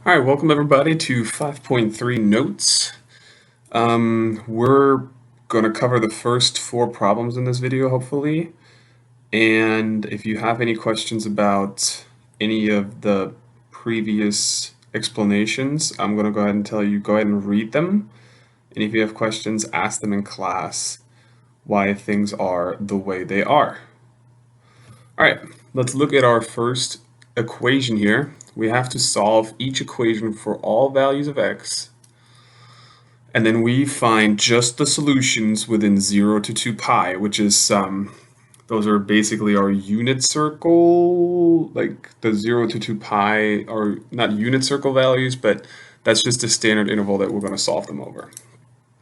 All right, welcome everybody to 5.3 notes. We're going to cover the first four problems in this video, hopefully. And if you have any questions about any of the previous explanations, I'm going to go ahead and tell you, go ahead and read them. And if you have questions, ask them in class why things are the way they are. All right, let's look at our first equation here. We have to solve each equation for all values of x, and then we find just the solutions within 0 to 2 pi, which is those are basically our unit circle, like the 0 to 2 pi are not unit circle values, but that's just a standard interval that we're going to solve them over.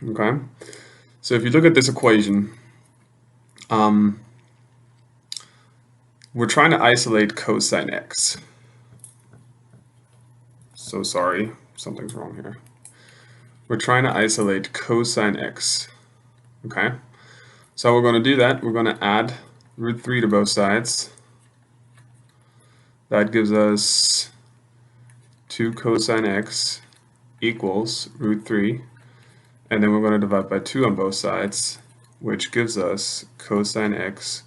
Okay, so if you look at this equation, we're trying to isolate cosine x. So sorry, something's wrong here. We're trying to isolate cosine x. Okay, so we're going to do that. We're going to add root 3 to both sides. That gives us 2 cosine x equals root 3. And then we're going to divide by 2 on both sides, which gives us cosine x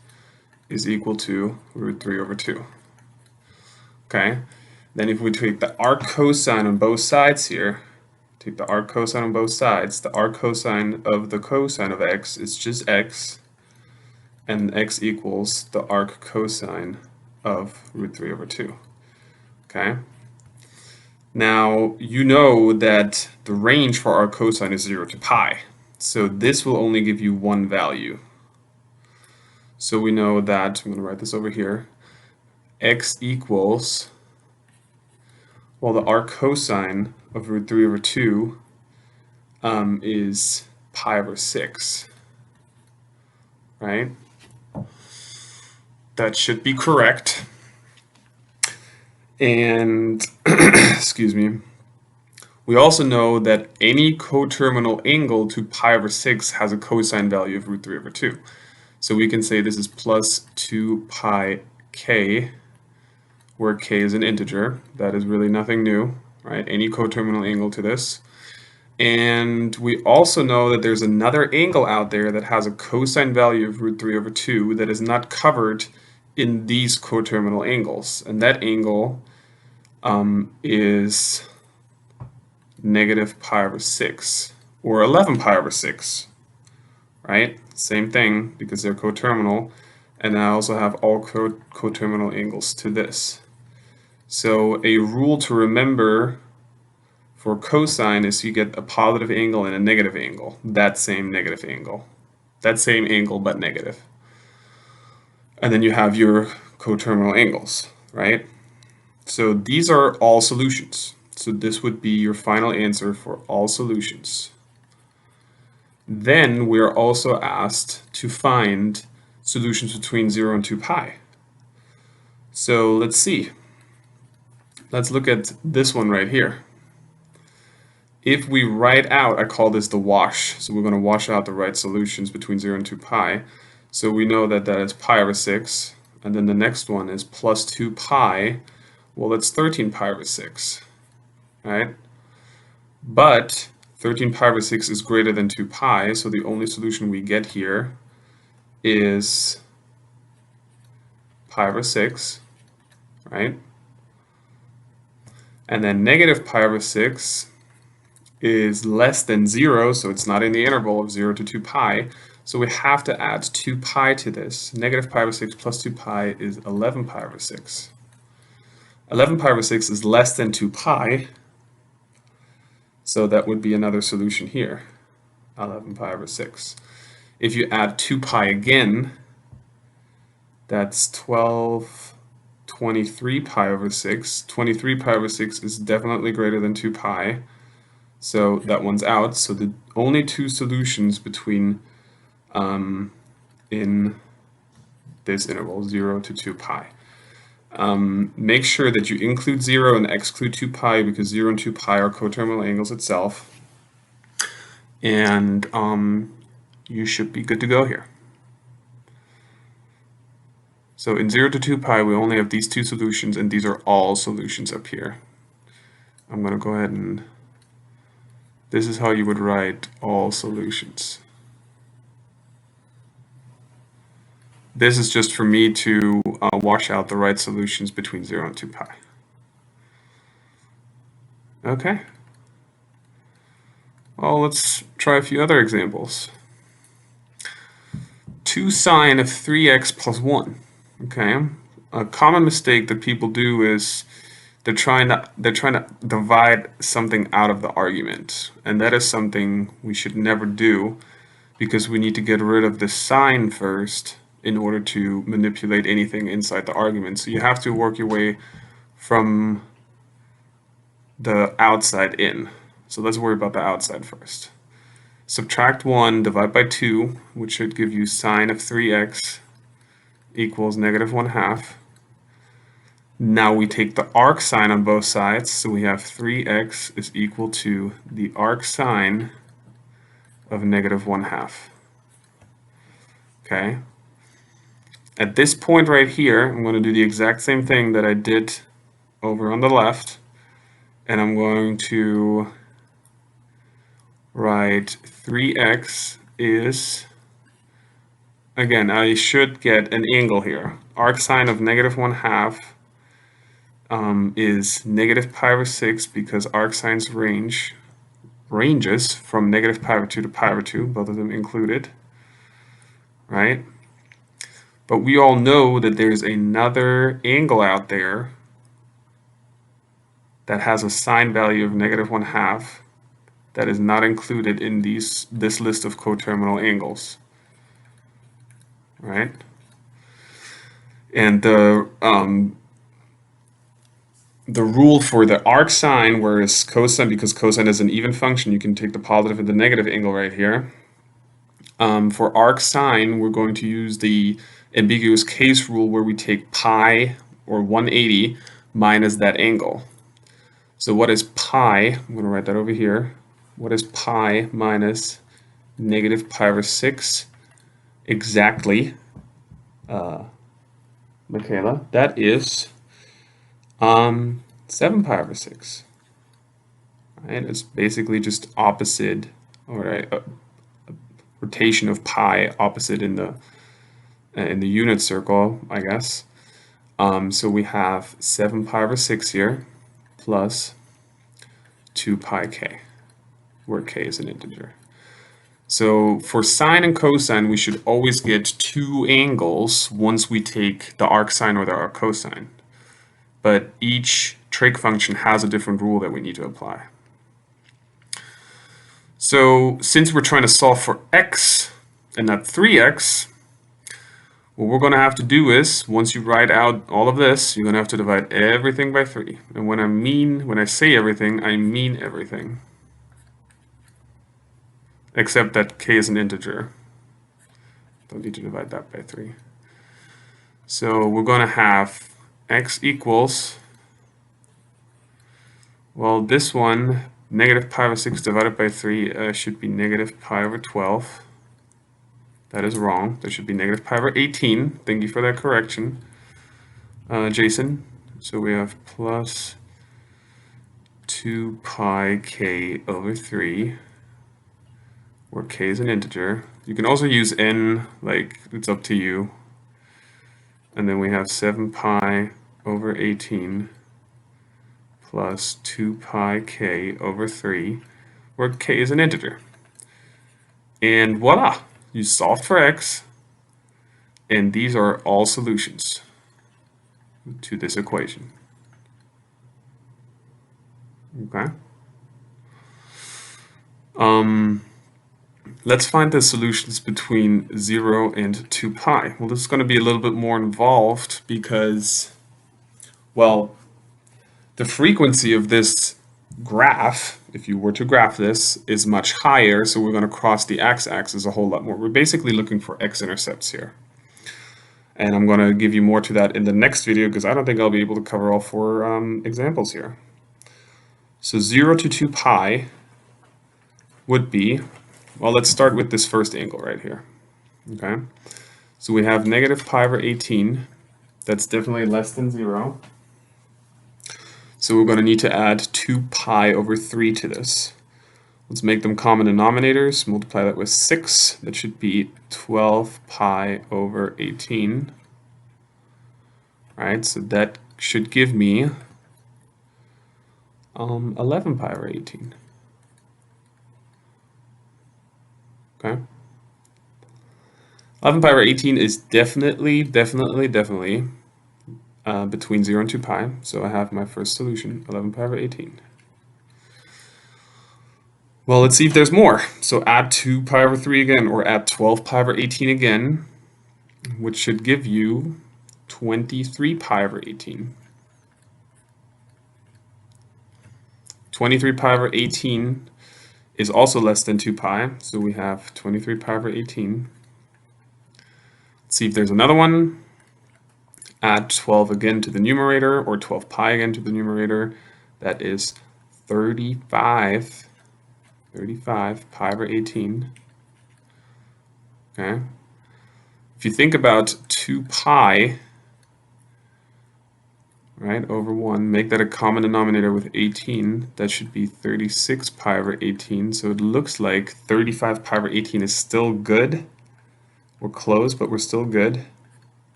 is equal to root 3 over 2. Okay, then if we take the arc cosine on both sides here, take the arc cosine on both sides, the arc cosine of the cosine of x is just x, and x equals the arc cosine of root 3 over 2. Okay, now you know that the range for arc cosine is 0 to pi, so this will only give you one value. So we know that, I'm going to write this over here, x equals, well, the arc cosine of root 3 over 2 is pi over 6, right? That should be correct. And, excuse me, we also know that any coterminal angle to pi over 6 has a cosine value of root 3 over 2. So we can say this is plus 2 pi k, where k is an integer. That is really nothing new, right? Any coterminal angle to this. And we also know that there's another angle out there that has a cosine value of root 3 over 2 that is not covered in these coterminal angles. And that angle is negative pi over 6, or 11 pi over 6, right? Same thing, because they're coterminal. And I also have all coterminal angles to this. So a rule to remember for cosine is you get a positive angle and a negative angle. That same negative angle. That same angle but negative. And then you have your coterminal angles, right? So these are all solutions. So this would be your final answer for all solutions. Then we are also asked to find solutions between 0 and 2 pi. So let's see. Let's look at this one right here. If we write out, I call this the wash, so we're going to wash out the right solutions between 0 and 2 pi. So we know that that is pi over 6, and then the next one is plus 2 pi. Well, that's 13 pi over 6, right? But 13 pi over 6 is greater than 2 pi, so the only solution we get here is pi over 6, right? And then negative pi over 6 is less than 0, so it's not in the interval of 0 to 2 pi. So we have to add 2 pi to this. Negative pi over 6 plus 2 pi is 11 pi over 6. 11 pi over 6 is less than 2 pi, so that would be another solution here, 11 pi over 6. If you add 2 pi again, that's 23 pi over 6. 23 pi over 6 is definitely greater than 2 pi, so that one's out. So the only two solutions between in this interval, 0 to 2 pi. Make sure that you include 0 and exclude 2 pi, because 0 and 2 pi are coterminal angles itself. And you should be good to go here. So in 0 to 2 pi, we only have these two solutions, and these are all solutions up here. I'm going to go ahead and, this is how you would write all solutions. This is just for me to wash out the right solutions between 0 and 2 pi. Okay. Well, let's try a few other examples. 2 sine of 3x plus 1. Okay. A common mistake that people do is they're trying to divide something out of the argument, and that is something we should never do, because we need to get rid of the sign first in order to manipulate anything inside the argument. So you have to work your way from the outside in. So let's worry about the outside first. Subtract 1, divide by 2, which should give you sine of 3x equals negative 1/2. Now we take the arc sine on both sides, so we have 3x is equal to the arc sine of negative 1/2. Okay. At this point right here, I'm going to do the exact same thing that I did over on the left, and I'm going to write 3x is, again, I should get an angle here. Arc sine of negative 1/2 is negative pi over 6, because arc sines ranges from negative pi over 2 to pi over 2, both of them included, right? But we all know that there's another angle out there that has a sine value of negative 1/2 that is not included in this list of coterminal angles, right? And the rule for the arc sine, whereas cosine, because cosine is an even function, you can take the positive and the negative angle right here. For arc sine, we're going to use the ambiguous case rule, where we take pi, or 180, minus that angle. So what is pi? I'm going to write that over here. What is pi minus negative pi over 6? Exactly, Michaela, that is 7 pi over 6. Right? It's basically just opposite, or a rotation of pi opposite in the unit circle, I guess. So we have 7 pi over 6 here plus 2 pi k, where k is an integer. So for sine and cosine, we should always get two angles once we take the arc sine or the arc cosine. But each trig function has a different rule that we need to apply. So since we're trying to solve for x and not 3x, what we're going to have to do is, once you write out all of this, you're going to have to divide everything by 3. And when I say everything, I mean everything. Except that k is an integer. Don't need to divide that by 3. So we're going to have x equals, well, this one, negative pi over 6 divided by 3 should be negative pi over 12. That is wrong. That should be negative pi over 18. Thank you for that correction, Jason. So we have plus 2 pi k over 3, where k is an integer. You can also use n, like, it's up to you. And then we have 7 pi over 18 plus 2 pi k over 3, where k is an integer. And voila! You solved for x, and these are all solutions to this equation. Okay. Let's find the solutions between 0 and 2 pi. Well, this is going to be a little bit more involved because, well, the frequency of this graph, if you were to graph this, is much higher, so we're going to cross the x-axis a whole lot more. We're basically looking for x-intercepts here. And I'm going to give you more to that in the next video, because I don't think I'll be able to cover all 4 examples here. So 0 to 2 pi would be, well, let's start with this first angle right here. Okay, so we have negative pi over 18. That's definitely less than 0. So we're going to need to add 2 pi over 3 to this. Let's make them common denominators. Multiply that with 6. That should be 12 pi over 18. All right, so that should give me 11 pi over 18. Okay. 11 pi over 18 is definitely between 0 and 2 pi. So I have my first solution, 11 pi over 18. Well, let's see if there's more. So add 2 pi over 3 again, or add 12 pi over 18 again, which should give you 23 pi over 18. 23 pi over 18 is also less than 2 pi, so we have 23 pi over 18. Let's see if there's another one. Add 12 again to the numerator, or 12 pi again to the numerator. That is 35 pi over 18. Okay. If you think about 2 pi, right, over 1, make that a common denominator with 18. That should be 36 pi over 18. So it looks like 35 pi over 18 is still good. We're close, but we're still good.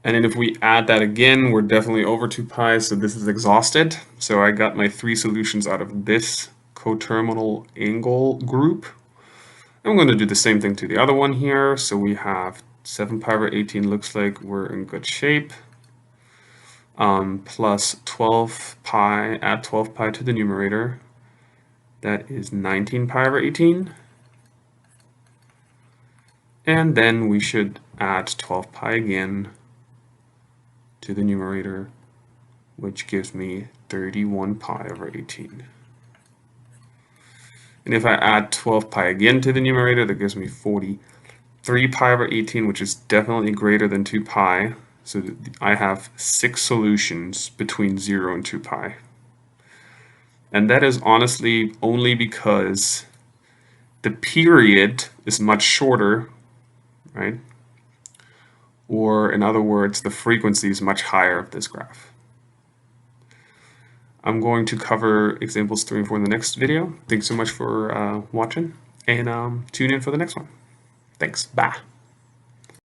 And then if we add that again, we're definitely over 2 pi, so this is exhausted. So I got my 3 solutions out of this coterminal angle group. I'm going to do the same thing to the other one here. So we have 7 pi over 18, looks like we're in good shape. Plus 12 pi, add 12 pi to the numerator. That is 19 pi over 18. And then we should add 12 pi again to the numerator, which gives me 31 pi over 18. And if I add 12 pi again to the numerator, that gives me 43 pi over 18, which is definitely greater than 2 pi. So I have 6 solutions between 0 and 2 pi. And that is honestly only because the period is much shorter, right? Or in other words, the frequency is much higher of this graph. I'm going to cover examples 3 and 4 in the next video. Thanks so much for watching, and tune in for the next one. Thanks. Bye.